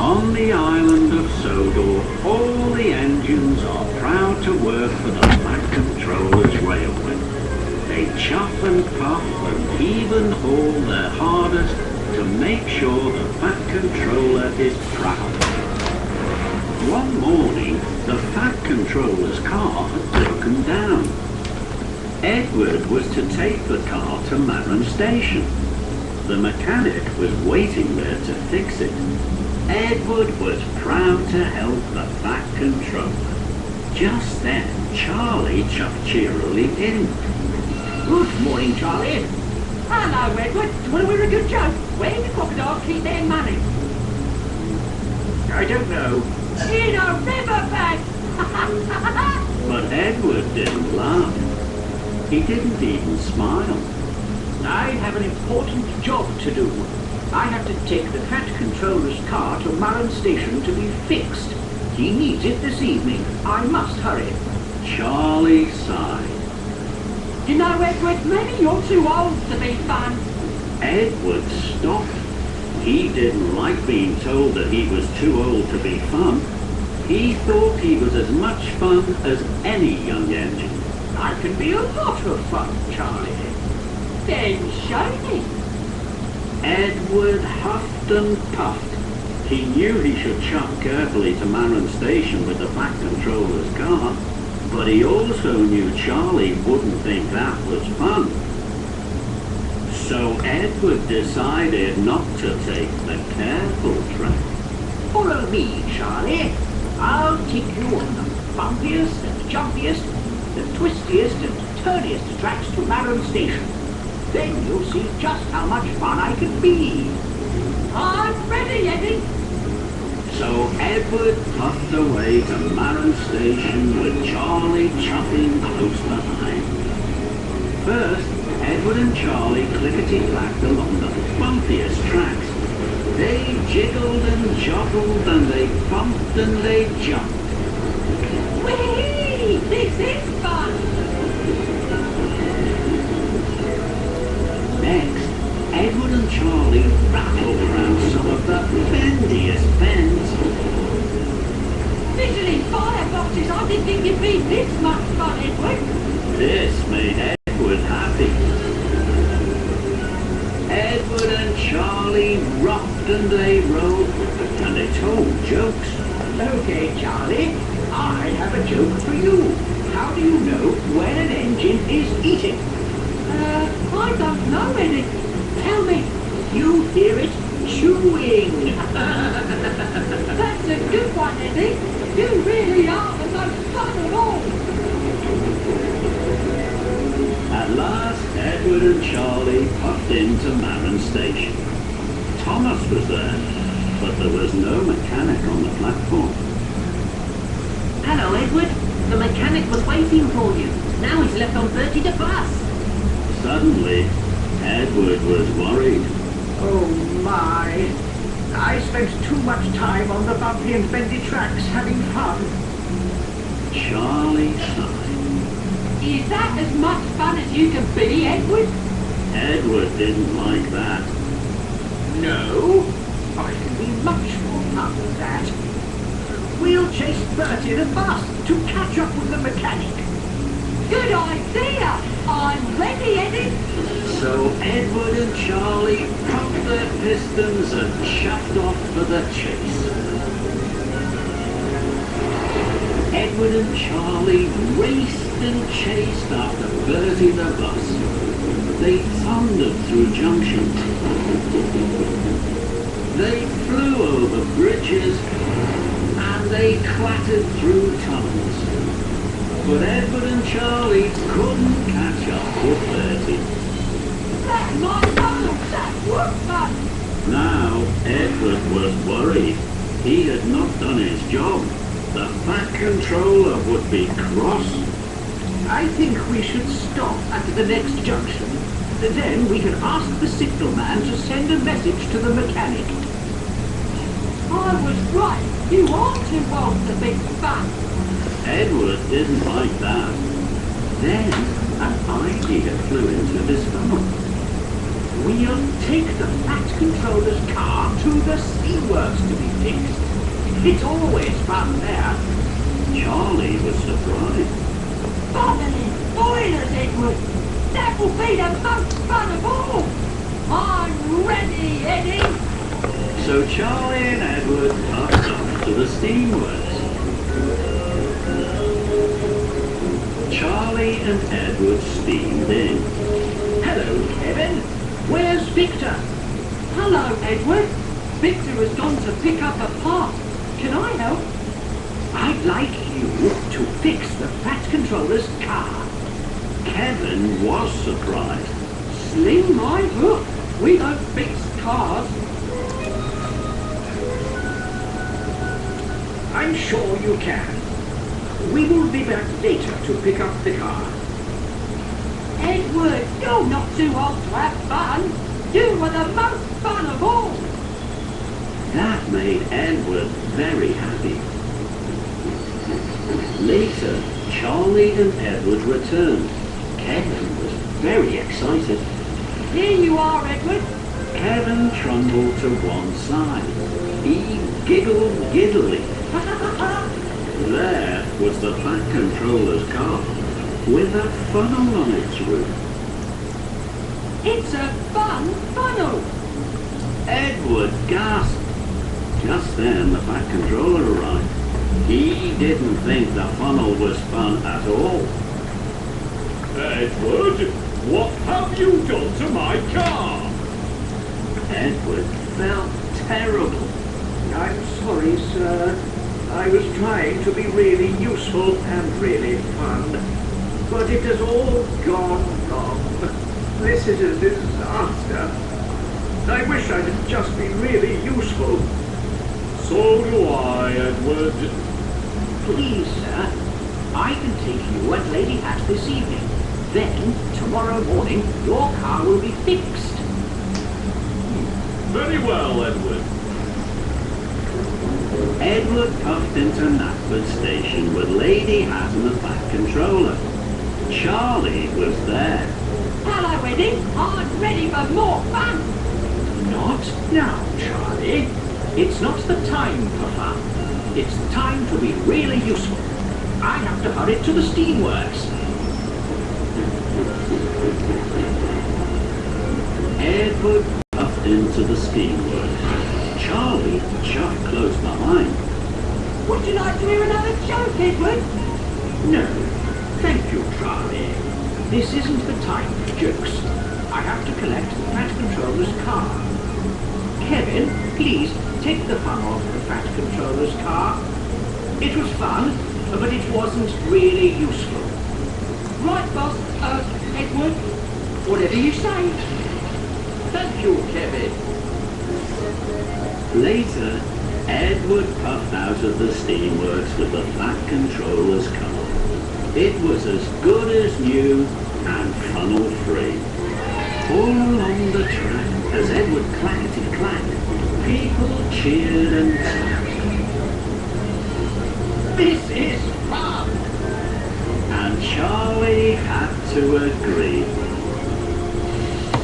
On the island of Sodor, all the engines are proud to work for the Fat Controller's Railway. They chuff and puff and even haul their hardest to make sure the Fat Controller is proud. One morning, the Fat Controller's car had broken down. Edward was to take the car to Marron Station. The mechanic was waiting there to fix it. Edward was proud to help the Fat Controller. Just then, Charlie chuffed cheerily in. Good morning, Charlie. Hello, Edward. Do you want to hear a good joke? Where do crocodiles keep their money? I don't know. In a riverbed! But Edward didn't laugh. He didn't even smile. I have an important job to do. I have to take the Fat Controller's car to Marron Station to be fixed. He needs it this evening. I must hurry. Charlie sighed. You know, Edward, maybe you're too old to be fun. Edward stopped. He didn't like being told that he was too old to be fun. He thought he was as much fun as any young engine. I can be a lot of fun, Charlie. Then show me. Edward huffed and puffed. He knew he should chuff carefully to Marron Station with the Fat Controller's car, but he also knew Charlie wouldn't think that was fun. So Edward decided not to take the careful track. Follow me, Charlie. I'll take you on the bumpiest and jumpiest, the twistiest and turniest tracks to Marron Station. Then you'll see just how much fun I can be. I'm ready, Eddie. So Edward puffed away to Marron Station with Charlie chuffing close behind. First, Edward and Charlie clickety-clacked along the bumpiest tracks. They jiggled and joggled and they bumped and they jumped. Whee! This is fun. Next, Edward and Charlie rattled around some of the bendiest bends. Fiddly fireboxes, I didn't think it'd be this much fun, Edward. This made Edward happy. Edward and Charlie rocked and they rode and they told jokes. Okay, Charlie, I have a joke for you. How do you know when an engine is eating? I don't know, Eddie. Tell me. You hear it chewing. That's a good one, Eddie. You really are the most fun of all. At last, Edward and Charlie puffed into Marron Station. Thomas was there, but there was no mechanic on the platform. Hello, Edward. The mechanic was waiting for you. Now he's left on 30 to plus. Suddenly, Edward was worried. Oh my. I spent too much time on the bumpy and bendy tracks having fun. Charlie sighed. Is that as much fun as you can be, Edward? Edward didn't like that. No, I can be much more fun than that. We'll chase Bert in a bus to catch up with the mechanic. Good idea. I'm ready, Eddie. So Edward and Charlie pumped their pistons and chuffed off for the chase. Edward and Charlie raced and chased after Bertie the bus. They thundered through junctions. They flew over bridges and they clattered through tunnels. But Edward and Charlie couldn't catch up with Bertie. That's my tunnel. That was fun. Now Edward was worried. He had not done his job. The Fat Controller would be cross. I think we should stop at the next junction. Then we can ask the signalman to send a message to the mechanic. I was right. You are too old to be fun. Edward didn't like that. Then an idea flew into his funnel. We'll take the Fat Controller's car to the steamworks to be fixed. It's always fun there. Charlie was surprised. Bubbling boilers, Edward! That will be the most fun of all! I'm ready, Eddie! So Charlie and Edward puffed off to the steamworks. Charlie and Edward steamed in. Hello, Kevin. Where's Victor? Hello, Edward. Victor has gone to pick up a part. Can I help? I'd like you to fix the Fat Controller's car. Kevin was surprised. Sling my hook. We don't fix cars. I'm sure you can. We will be back later to pick up the car. Edward, you're not too old to have fun! You were the most fun of all! That made Edward very happy. Later, Charlie and Edward returned. Kevin was very excited. Here you are, Edward! Kevin trundled to one side. He giggled giddily. There was the Fat Controller's car with a funnel on its roof. It's a fun funnel! Edward gasped. Just then the Fat Controller arrived. He didn't think the funnel was fun at all. Edward, what have you done to my car? Edward felt terrible. I'm sorry, sir. I was trying to be really useful and really fun. But it has all gone wrong. This is a disaster. I wish I'd just been really useful. So do I, Edward. Please, sir, I can take you and Lady Hat this evening. Then, tomorrow morning, your car will be fixed. Very well, Edward. Edward puffed into Knapford Station with Lady Hat and the Fat Controller. Charlie was there. Hello, Eddie! I'm ready for more fun! Not now, Charlie. It's not the time for fun. It's the time to be really useful. I have to hurry to the steamworks. Edward puffed into the steamworks. Charlie chuffed close behind. Would you like to hear another joke, Edward? No, thank you, Charlie. This isn't the time for jokes. I have to collect the Fat Controller's car. Kevin, please take the fun off the Fat Controller's car. It was fun, but it wasn't really useful. Right, boss. Edward, whatever you say. Thank you, Kevin. Later, Edward puffed out of the steamworks with the Fat Controller's car. It was as good as new and funnel-free. All along the track, as Edward clackety-clacked, people cheered and clapped. This is fun! And Charlie had to agree.